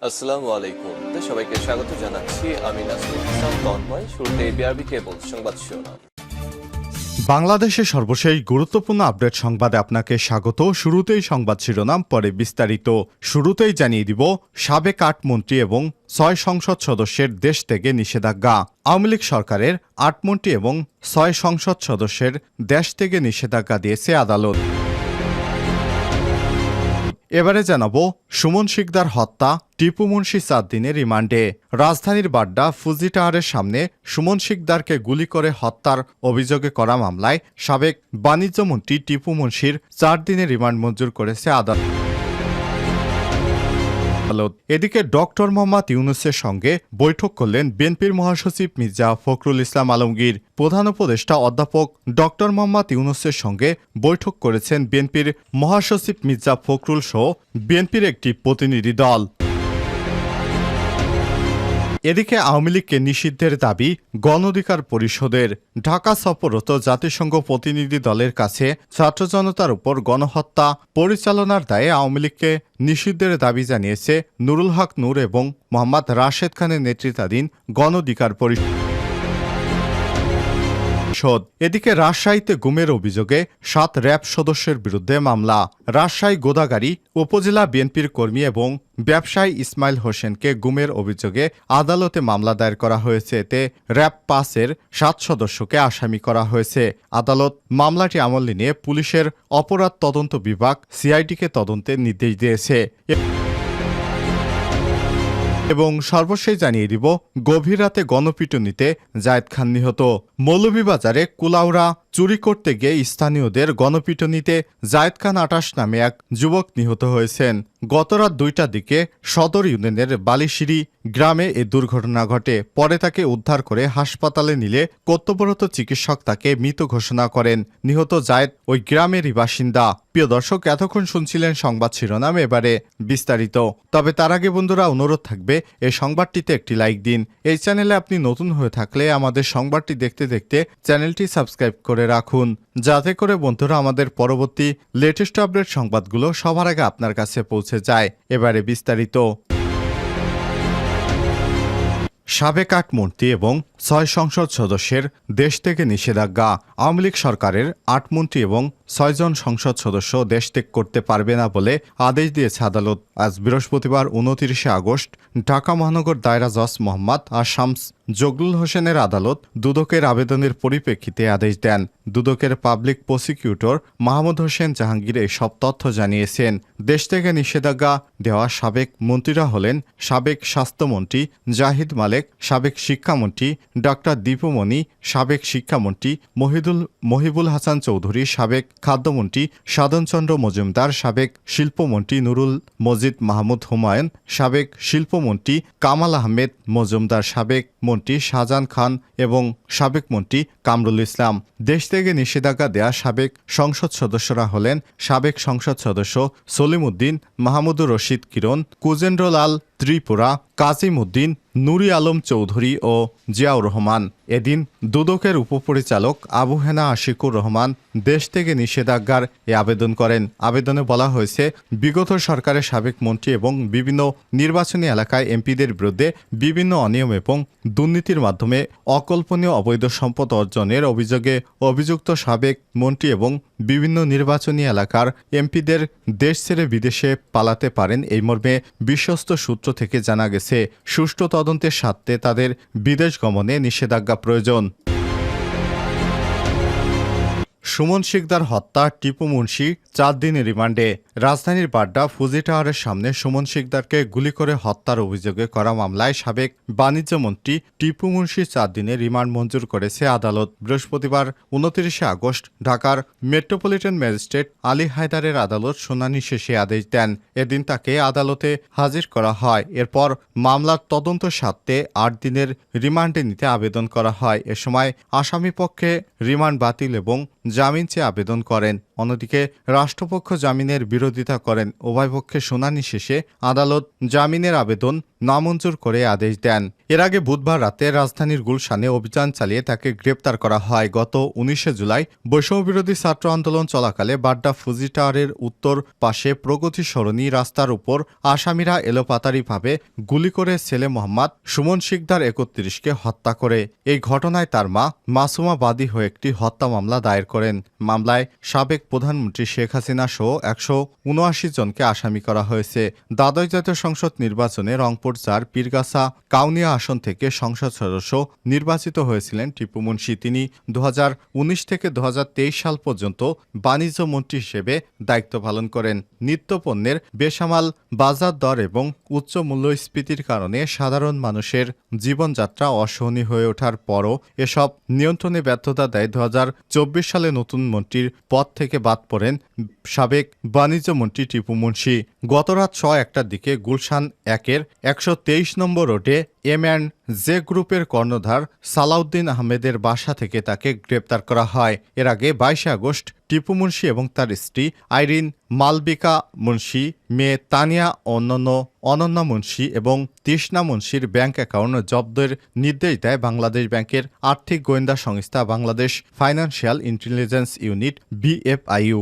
আসসালামু আলাইকুম। সবাইকে স্বাগত জানাচ্ছি। আমি নাসরুল ইসলাম তন্ময়। শুরুতে বিআরবি কেবল সংবাদ শিরোনাম। বাংলাদেশের সর্বশেষ গুরুত্বপূর্ণ আপডেট সংবাদে আপনাকে স্বাগত। শুরুতেই সংবাদ শিরোনাম, পরে বিস্তারিত। শুরুতেই জানিয়ে দিব, সাবেক ৮ মন্ত্রী এবং ৬ সংসদ সদস্যের দেশ থেকে নিষেধাজ্ঞা। আওয়ামী লীগ সরকারের ৮ মন্ত্রী এবং ৬ সংসদ সদস্যের দেশ থেকে নিষেধাজ্ঞা দিয়েছে আদালত। এবারে জানাবো, সুমন শিকদার হত্যা, টিপু মুন্সি ৪ দিনের রিমান্ডে। রাজধানীর বাড্ডা ফুজি টাওয়ারের সামনে সুমন শিকদারকে গুলি করে হত্যার অভিযোগে করা মামলায় সাবেক বাণিজ্যমন্ত্রী টিপু মুন্সির ৪ দিনের রিমান্ড মঞ্জুর করেছে আদালত। এদিকে ডক্টর মোহাম্মদ ইউনূসের সঙ্গে বৈঠক করলেন বিএনপির মহাসচিব মির্জা ফখরুল ইসলাম আলমগীর। প্রধান উপদেষ্টা অধ্যাপক ডক্টর মোহাম্মদ ইউনূসের সঙ্গে বৈঠক করেছেন বিএনপির মহাসচিব মির্জা ফখরুল সহ বিএনপির একটি প্রতিনিধি দল। এদিকে আওয়ামী লীগকে নিষিদ্ধের দাবি গণ অধিকার পরিষদের। ঢাকা সফররত জাতিসংঘ প্রতিনিধি দলের কাছে ছাত্র জনতার উপর গণহত্যা পরিচালনার দায়ে আওয়ামী লীগকে নিষিদ্ধের দাবি জানিয়েছে নুরুল হক নূর এবং মোহাম্মদ রাশেদ খানের নেতৃত্বাধীন গণ অধিকার পরিষদ। এদিকে রাজশাহীতে গুমের অভিযোগে ৭ র্যাব সদস্যের বিরুদ্ধে মামলা। রাজশাহী গোদাগাড়ী উপজেলা বিএনপির কর্মী এবং ব্যবসায়ী ইসমাইল হোসেনকে গুমের অভিযোগে আদালতে মামলা দায়ের করা হয়েছে। এতে র্যাব ৫-এর ৭ সদস্যকে আসামি করা হয়েছে। আদালত মামলাটি আমলে নিয়ে পুলিশের অপরাধ তদন্ত বিভাগ সিআইডিকে তদন্তের নির্দেশ দিয়েছে। এবং সর্বশেষ জানিয়ে দিব, গভীর রাতে গণপিটুনিতে জায়েদ খান নিহত। মৌলভীবাজারে কুলাউড়া চুরি করতে গিয়ে স্থানীয়দের গণপিটুনিতে জায়েদ খান ২৮ নামে এক যুবক নিহত হয়েছেন। গতরাত ২টার দিকে সদর ইউনিয়নের বালিশিরি গ্রামে এ দুর্ঘটনা ঘটে। পরে তাকে উদ্ধার করে হাসপাতালে নিলে কর্তব্যরত চিকিৎসক তাকে মৃত ঘোষণা করেন। নিহত জায়েদ ওই গ্রামেরই বাসিন্দা। প্রিয় দর্শক, এতক্ষণ শুনছিলেন সংবাদ শিরোনাম, এবারে বিস্তারিত। তবে তার আগে বন্ধুরা, অনুরোধ থাকবে এই সংবাদটিতে একটি লাইক দিন। এই চ্যানেলে আপনি নতুন হয়ে থাকলে আমাদের সংবাদটি দেখতে দেখতে চ্যানেলটি সাবস্ক্রাইব করে রাখুন, যাতে করে বন্ধুরা আমাদের পরবর্তী লেটেস্ট আপডেট সংবাদগুলো সবার আগে আপনার কাছে পৌঁছে যায়। এবারে বিস্তারিত। সাবেক ৮ মন্ত্রী এবং ৬ সংসদ সদস্যের দেশ থেকে নিষেধাজ্ঞা। আওয়ামী লীগ সরকারের ৮ মন্ত্রী এবং ৬ জন সংসদ সদস্য দেশ ত্যাগ করতে পারবে না বলে আদেশ দিয়েছে আদালত। আজ বৃহস্পতিবার ২৯শে আগস্ট ঢাকা মহানগর দায়রা জজ মোহাম্মদ শামস জগলুল হোসেনের আদালত দুদকের আবেদনের পরিপ্রেক্ষিতে আদেশ দেন। দুদকের পাবলিক প্রসিকিউটর মাহমুদ হোসেন জাহাঙ্গীর এসব তথ্য জানিয়েছেন। দেশ থেকে নিষেধাজ্ঞা দেওয়া সাবেক মন্ত্রীরা হলেন সাবেক স্বাস্থ্যমন্ত্রী জাহিদ মালেক, সাবেক শিক্ষামন্ত্রী ডক্টর দীপুমণি, সাবেক শিক্ষামন্ত্রী মহিবুল হাসান চৌধুরী, সাবেক খাদ্যমন্ত্রী সাধনচন্দ্র মজুমদার, সাবেক শিল্পমন্ত্রী নুরুল মজিদ মাহমুদ হুমায়ুন, সাবেক শিল্পমন্ত্রী কামাল আহমেদ মজুমদার, সাবেক মন্ত্রী শাহজাহান খান এবং সাবেক মন্ত্রী কামরুল ইসলাম। দেশ থেকে নিষেধাজ্ঞা দেয়া সাবেক সংসদ সদস্যরা হলেন সাবেক সংসদ সদস্য সলিম উদ্দিন, মাহমুদুর রশিদ কিরণ, কুজেন্দ্রলাল ত্রিপুরা, কাজিম উদ্দিন, নুরি আলম চৌধুরী ও জিয়াউর রহমান। এদিন দুদকের উপপরিচালক আবু হেনা আশিকুর রহমান দেশ থেকে নিষেধাজ্ঞার এ আবেদন করেন। আবেদনে বলা হয়েছে, বিগত সরকারের সাবেক মন্ত্রী এবং বিভিন্ন নির্বাচনী এলাকায় এমপিদের বিরুদ্ধে বিভিন্ন অনিয়ম এবং দুর্নীতির মাধ্যমে অকল্পনীয় অবৈধ সম্পদ অর্জনের অভিযোগে অভিযুক্ত সাবেক মন্ত্রী এবং বিভিন্ন নির্বাচনী এলাকার এমপিদের দেশ ছেড়ে বিদেশে পালাতে পারেন। এই মর্মে বিশ্বস্ত সূত্র থেকে জানা গেছে, সুষ্ঠু তদন্তের স্বার্থে তাদের বিদেশ গমনে নিষেধাজ্ঞা প্রয়োজন। সুমন শিকদার হত্যা, টিপু মুন্সি ৪ দিনের রিমান্ডে। রাজধানীর বাড্ডা ফুজি টাওয়ারের সামনে সুমন শিকদারকে গুলি করে হত্যার অভিযোগে করা মামলায় সাবেক বাণিজ্যমন্ত্রী টিপু মুন্সি ৪ দিনের রিমান্ড মঞ্জুর করেছে আদালত। বৃহস্পতিবার ২৯শে আগস্ট ঢাকার মেট্রোপলিটন ম্যাজিস্ট্রেট আলী হায়দারের আদালত শুনানি শেষে আদেশ দেন। এদিন তাকে আদালতে হাজির করা হয়। এরপর মামলার তদন্ত স্বার্থে ৮ দিনের রিমান্ডে নিতে আবেদন করা হয়। এ সময় আসামিপক্ষে রিমান্ড বাতিল এবং জামিন চেয়ে আবেদন করেন। অন্যদিকে রাষ্ট্রপক্ষ জামিনের বিরোধিতা করেন। উভয় পক্ষে শুনানি শেষে আদালত জামিনের আবেদন নামঞ্জুর করে আদেশ দেন। এর আগে বুধবার রাতে রাজধানীর গুলশানে অভিযান চালিয়ে তাকে গ্রেপ্তার করা হয়। গত 19 জুলাই বৈষম্যবিরোধী ছাত্র আন্দোলন চলাকালে বাড্ডা ফুজি টাওয়ারের উত্তর পাশে প্রগতি সরণি রাস্তার উপর আসামিরা এলোপাতাড়িভাবে গুলি করে ছেলে মোহাম্মদ সুমন শিকদার 31কে হত্যা করে। এই ঘটনায় তার মা মাসুমা বাদী হয়ে একটি হত্যা মামলা দায়ের করেন। মামলায় সাবেক প্রধানমন্ত্রী শেখ হাসিনা সহ 179 জনকে আসামি করা হয়েছে। দ্বাদশ জাতীয় সংসদ নির্বাচনে রংপুর 4 পীরগাছা কাউনিয়া আসন থেকে সংসদ সদস্য নির্বাচিত হয়েছিলেন টিপু মুনশি। তিনি 2019 থেকে 2023 সাল পর্যন্ত বাণিজ্য মন্ত্রী হিসেবে দায়িত্ব পালন করেন। নিত্যপণ্যের বেসামাল বাজার দর এবং উচ্চ মূল্যস্ফীতির কারণে সাধারণ মানুষের জীবনযাত্রা অসহনীয় হয়ে ওঠার পরও এসব নিয়ন্ত্রণে ব্যর্থতা দেয় 2024 সালে নতুন মন্ত্রীর পদ থেকে বাদ পড়েন সাবেক বাণিজ্য মন্ত্রী টিপু মুনশি। গতরাত 1টার দিকে গুলশান 1-এর 123 নম্বর রোডে M&J গ্রুপের কর্ণধার সালাউদ্দিন আহমেদের বাসা থেকে তাকে গ্রেপ্তার করা হয়। এর আগে 22 আগস্ট টিপু মুনশি এবং তার স্ত্রী আইরিন মালবিকা মুনশি, মেয়ে তানিয়া অনন্যা মুনশি এবং তৃষ্ণা মুনশির ব্যাংক অ্যাকাউন্ট জব্দের নির্দেশ দেয় বাংলাদেশ ব্যাংকের আর্থিক গোয়েন্দা সংস্থা Bangladesh financial intelligence unit BFIU।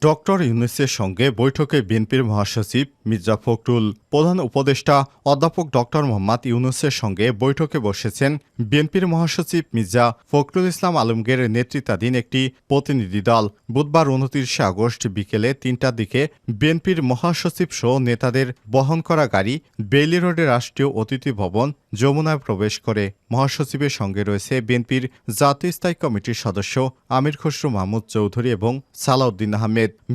Doctor ইউনূসের সঙ্গে বৈঠকে বিএনপির মহাসচিব মির্জা ফখরুল। প্রধান উপদেষ্টা অধ্যাপক ডক্টর মোহাম্মদ ইউনূসের সঙ্গে বৈঠকে বসেছেন বিএনপির মহাসচিব মির্জা ফখরুল ইসলাম আলমগীর নেতৃত্বাধীন একটি প্রতিনিধি দল। বুধবার 29 আগস্ট বিকেলে 3টার দিকে বিএনপির মহাসচিব সহ নেতাদের বহন করা গাড়ি বেইলি রোডে রাষ্ট্রীয় অতিথি ভবন যমুনায় প্রবেশ করে। মহাসচিবের সঙ্গে রয়েছে বিএনপির জাতীয় স্থায়ী কমিটির সদস্য আমির খসরু মাহমুদ চৌধুরী এবং সালাউদ্দিন আহমেদ।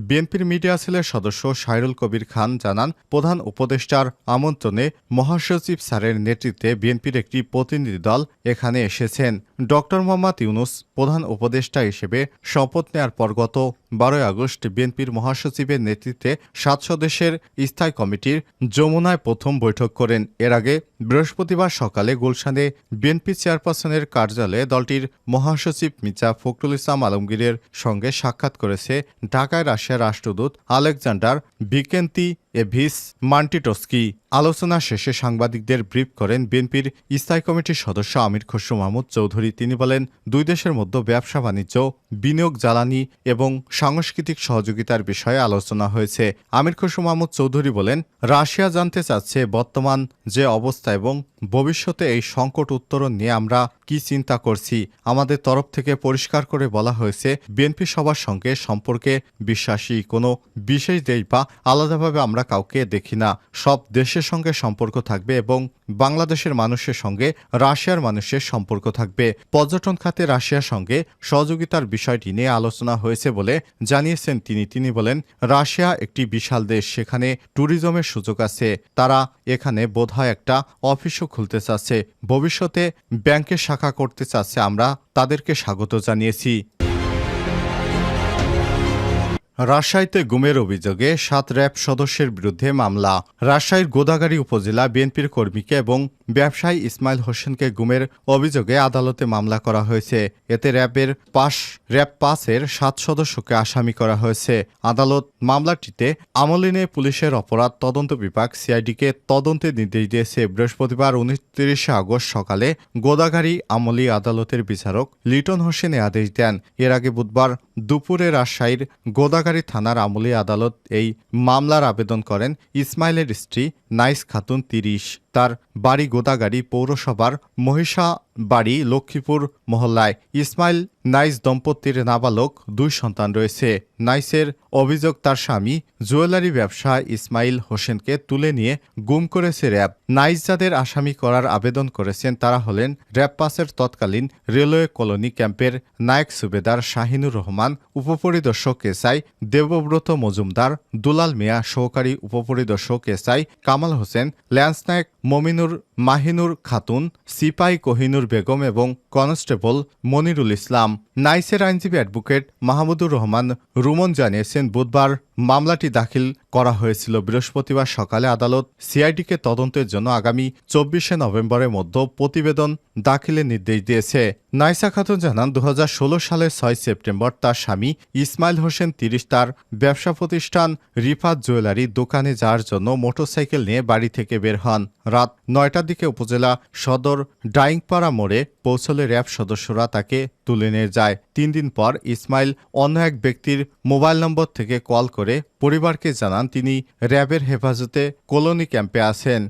বিএনপির মিডিয়া সেলের সদস্য সাইরুল কবির খান জানান, প্রধান উপদেষ্টার আমন্ত্রণে মহাসচিব স্যারের নেতৃত্বে বিএনপির একটি প্রতিনিধি দল এখানে এসেছেন। ডক্টর মোহাম্মদ ইউনূস প্রধান উপদেষ্টা হিসেবে শপথ নেয়ার পর গত 12 আগস্ট বিএনপির মহাসচিবের নেতৃত্বে 7 সদস্যের স্থায়ী কমিটির যমুনায় প্রথম বৈঠক করেন। এর আগে বৃহস্পতিবার সকালে গুলশানে বিএনপি চেয়ারপারসনের কার্যালয়ে দলটির মহাসচিব মির্জা ফখরুল ইসলাম আলমগীরের সঙ্গে সাক্ষাৎ করেছে ঢাকায় রাশিয়ার রাষ্ট্রদূত আলেকজান্ডার ভিকেন্তি এভিস মান্টিটস্কি। আলোচনা শেষে সাংবাদিকদের ব্রিফ করেন বিএনপির স্থায়ী কমিটির সদস্য আমির খসরু মাহমুদ চৌধুরী। তিনি বলেন, দুই দেশের মধ্যে ব্যবসা বাণিজ্য, বিনিয়োগ, জ্বালানি এবং সাংস্কৃতিক সহযোগিতার বিষয়ে আলোচনা হয়েছে। আমির খসরু মাহমুদ চৌধুরী বলেন, রাশিয়া জানতে চাচ্ছে বর্তমান যে অবস্থা এবং ভবিষ্যতে এই সংকট উত্তরণ নিয়ে আমরা কি চিন্তা করছি। আমাদের তরফ থেকে পরিষ্কার করে বলা হয়েছে, বিএনপি সবার সঙ্গে সম্পর্কে বিশ্বাসী। কোনো বিশেষ দেশ বা আলাদাভাবে আমরা কাউকে দেখি না। সব দেশের সঙ্গে সম্পর্ক থাকবে এবং বাংলাদেশের মানুষের সঙ্গে রাশিয়ার মানুষের সম্পর্ক থাকবে। পর্যটন খাতে রাশিয়ার সঙ্গে সহযোগিতার বিষয়টি নিয়ে আলোচনা হয়েছে বলে জানিয়েছেন তিনি বলেন, রাশিয়া একটি বিশাল দেশ, সেখানে ট্যুরিজমের সুযোগ আছে। তারা এখানে বোধহয় একটা অফিসও খুলতে চাচ্ছে, ভবিষ্যতে ব্যাংকের শাখা করতে চাচ্ছে। আমরা তাদেরকে স্বাগত জানিয়েছি। রাজশাহীতে গুমের অভিযোগে 7 র্যাব সদস্যের বিরুদ্ধে মামলা। রাজশাহীর গোদাগাড়ী উপজেলা বিএনপির কর্মীকে এবং ব্যবসায়ী ইসমাইল হোসেনকে গুমের অভিযোগে আদালতে মামলা করা হয়েছে। এতে র্যাব 5-এর 7 সদস্যকে আসামি করা হয়েছে। আদালত মামলাটিতে আমলে পুলিশের অপরাধ তদন্ত বিভাগ সিআইডিকে তদন্তের নির্দেশ দিয়েছে। বৃহস্পতিবার 29 আগস্ট সকালে গোদাগাড়ী আমলি আদালতের বিচারক লিটন হোসেন আদেশ দেন। এর আগে বুধবার দুপুরে রাজশাহীর গোদাগাড়ী থানার আমলি আদালত এই মামলার আবেদন করেন ইসমাইলের স্ত্রী নাইস খাতুন 30। তার বাড়ি গোদাগাড়ী পৌরসভার মহিষা বাড়ি লক্ষ্মীপুর মহল্লায়। ইসমাইল নাইস দম্পতির নাবালক 2 সন্তান রয়েছে। নাইসের অভিযোগ, তার স্বামী জুয়েলারি ব্যবসায়ী ইসমাইল হোসেনকে তুলে নিয়ে গুম করেছে র্যাব। নাইস যাদের আসামি করার আবেদন করেছেন তারা হলেন র্যাব 5-এর তৎকালীন রেলওয়ে কলোনি ক্যাম্পের নায়ক সুবেদার শাহিনুর রহমান, উপপরিদর্শক এসআই দেবব্রত মজুমদার, দুলাল মিয়া সহকারী উপপরিদর্শক এসআই কামাল হোসেন, ল্যান্স নায়ক মাহিনুর খাতুন, সিপাই কোহিনুর বেগম এবং কনস্টেবল মনিরুল ইসলাম। নাইসের আইনজীবী অ্যাডভোকেট মাহমুদুর রহমান রুমন জানিয়েছেন, বুধবার মামলাটি দাখিল করা হয়েছিল বৃহস্পতিবার সকালে। আদালত সিআইডিকে তদন্তের জন্য আগামী 24শে নভেম্বরের মধ্যে প্রতিবেদন দাখিলের নির্দেশ দিয়েছে। নাইসা খাতুন জানান 2016 সালের 6 সেপ্টেম্বর তার স্বামী ইসমাইল হোসেন 30 তার ব্যবসা প্রতিষ্ঠান রিফাত জুয়েলারি দোকানে যাওয়ার জন্য মোটরসাইকেল নিয়ে বাড়ি থেকে বের হন। রাত 9টার দিকে উপজেলা সদর ডাইংপাড়া মোড়ে পৌঁছলে র্যাব সদস্যরা তাকে তুলে নিয়ে যায়। 3 দিন পর ইসমাইল অন্য এক ব্যক্তির মোবাইল নম্বর থেকে কল করে পরিবারকে জানান তিনি র্যাবের হেফাজতে কলোনি ক্যাম্পে আছেন।